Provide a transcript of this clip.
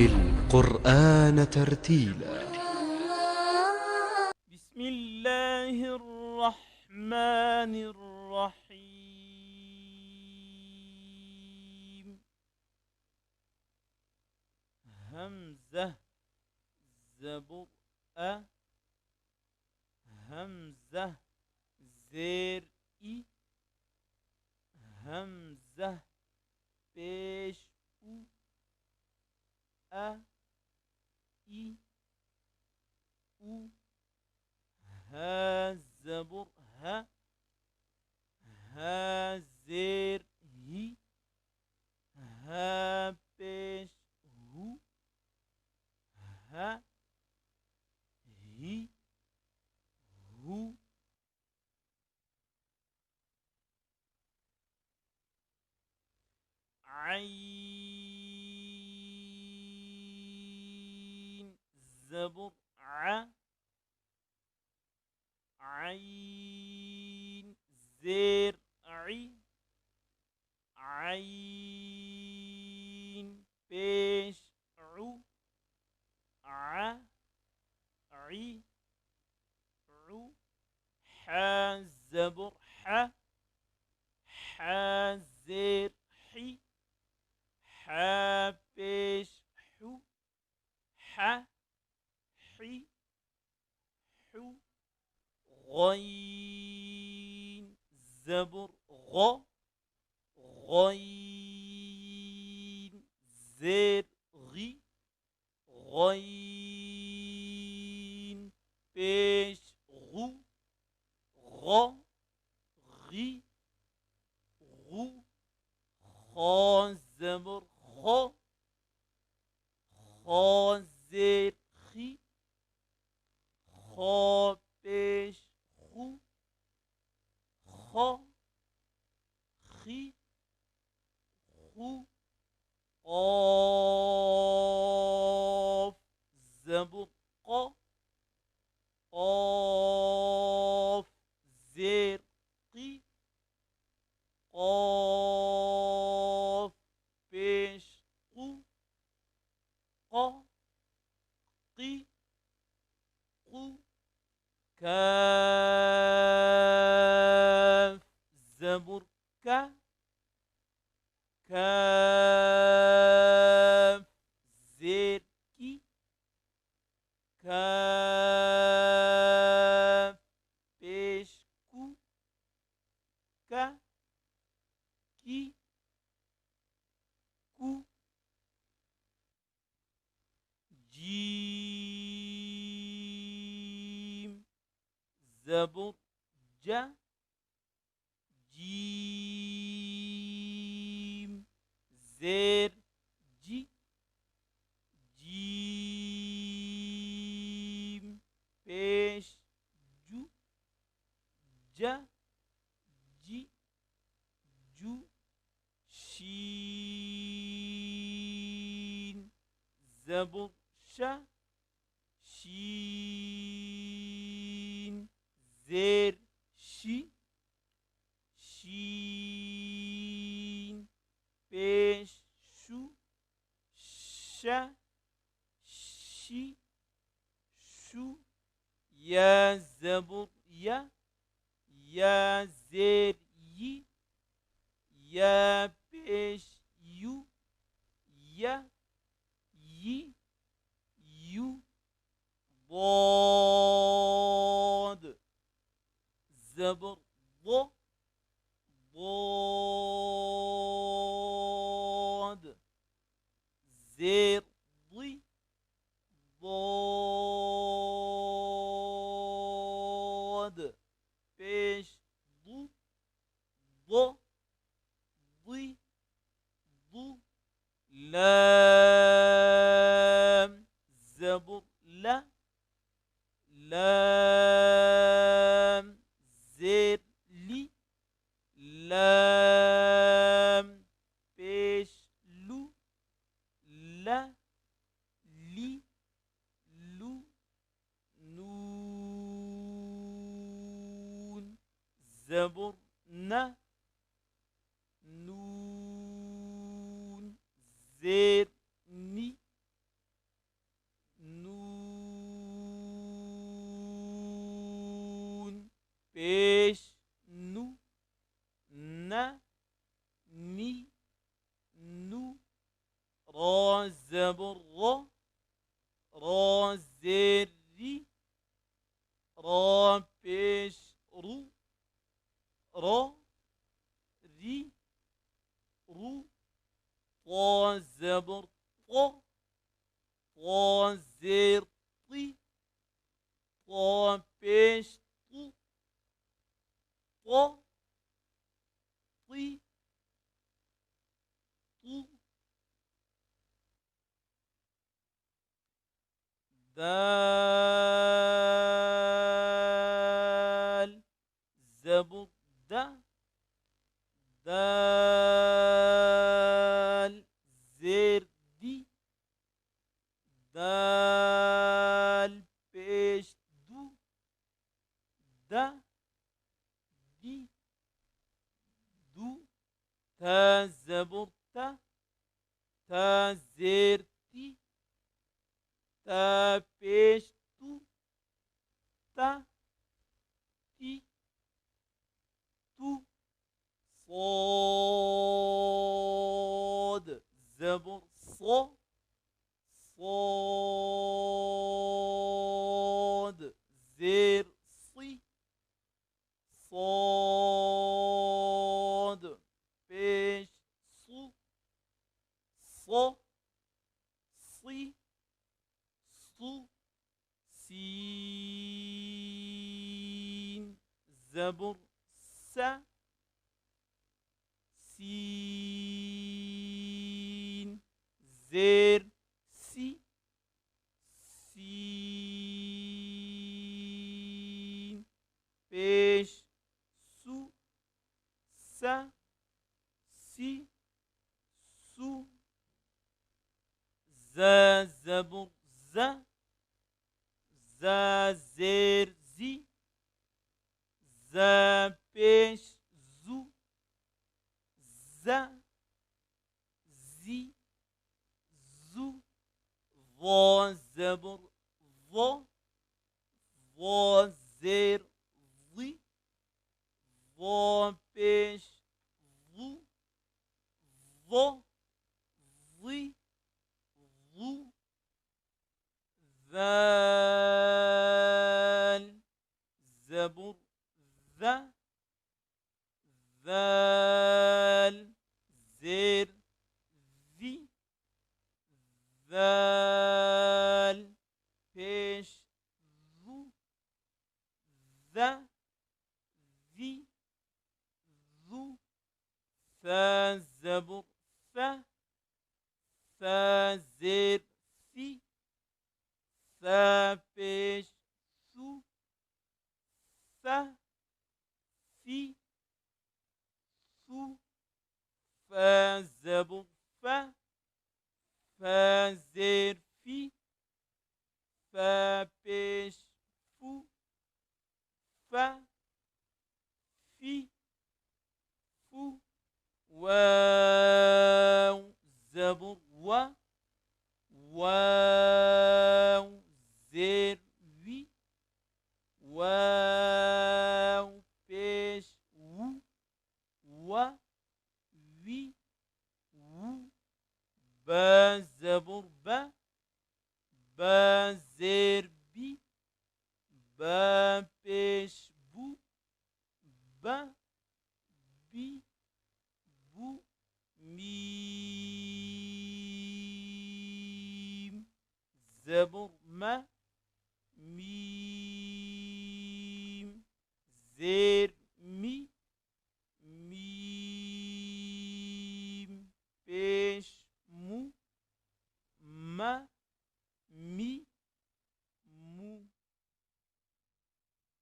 القرآن ترتيلا. بسم الله الرحمن الرحيم. همزة زبر همزة زير همزة پیش او ها زبر ها زير ها پیش ها هو عين زبر عين زير عين پیش حا زبر حا زير حا پیش حو غين زبر غين زير غين پیش غو خا زبر خا زير خا پیش خو قاف زبر قاف زير قاف پیش قا كاف زبر كاف زير كاف پیش کو جيم زبر جيم زير جيم پیش جو شين زبر شين زير شين پیش شو يا زبر يا زير يا پیش يو ضاد زبر ضاد زير ضاد پیش لام زبر لام زير لام پیش نون زبر نون زير پیش نو نه نی نو را زبر را را زیر ری را پیش رو را ری رو طا زبر طا طا زیر طی طا پیش طو طا طی طو دال زبر دا دال زیر دی دال پیش دو دا دی دو تا زبر تا تا زیر تی تا پیش تو تا تی تو صاد زبر صا صاد زیر صي صاد پیش صو صا صي صو سين زبر سا سين زير سي سين پیش سو سا سي سو زا زبر زا زا زیر زی زا پیش زو زا زی زو وا زبر وا وا زیر ضی وا پیش ضو ضا ضی ضو ذال زبر ذا ذال زير ذي ذال پیش ذو ذا ذي ذو ثا زبر ثا ثا زير ثي ثا پیش ثو ثا ثي ثو فا زبر فا فا زير في فا پیش فو فا في فو واو زبر و واو زير وي واو پیش وو و وي وو با زبر با با زير بي با پیش بو با بي بو ميم زبر ما ميم زير